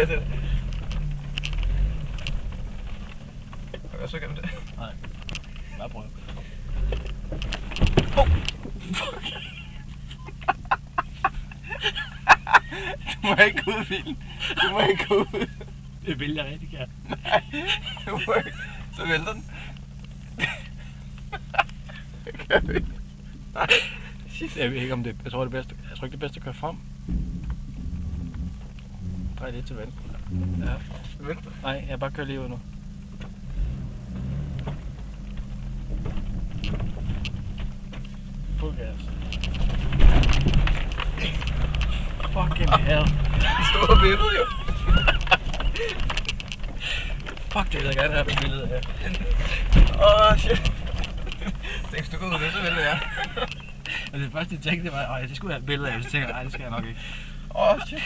Kan jeg så gennem det? Nej. Bare prøv. Fuck. Du må ikke gå ud, Vilden. Du må ikke gå ud. Det vil jeg rigtig gerne. Nej, du må ikke. Så vælter den. Kan vi? Nej. Shit. Jeg ved ikke om det. Jeg tror det bedste. Jeg tror ikke det bedste at køre frem. Drej lidt til venstre. Ja. Venstre. Nej, jeg bare kører lige ud nu. Fuld gas. Fucking hell. Store billede jo. Fuck, det vil jeg gerne have på billedet her. Shit. Tænk, du går ud af det, så vælter jeg. Og det første jeg tænkte, det var, det skulle jeg have et billede af, så tænker jeg, nej, det skal jeg nok ikke. Shit.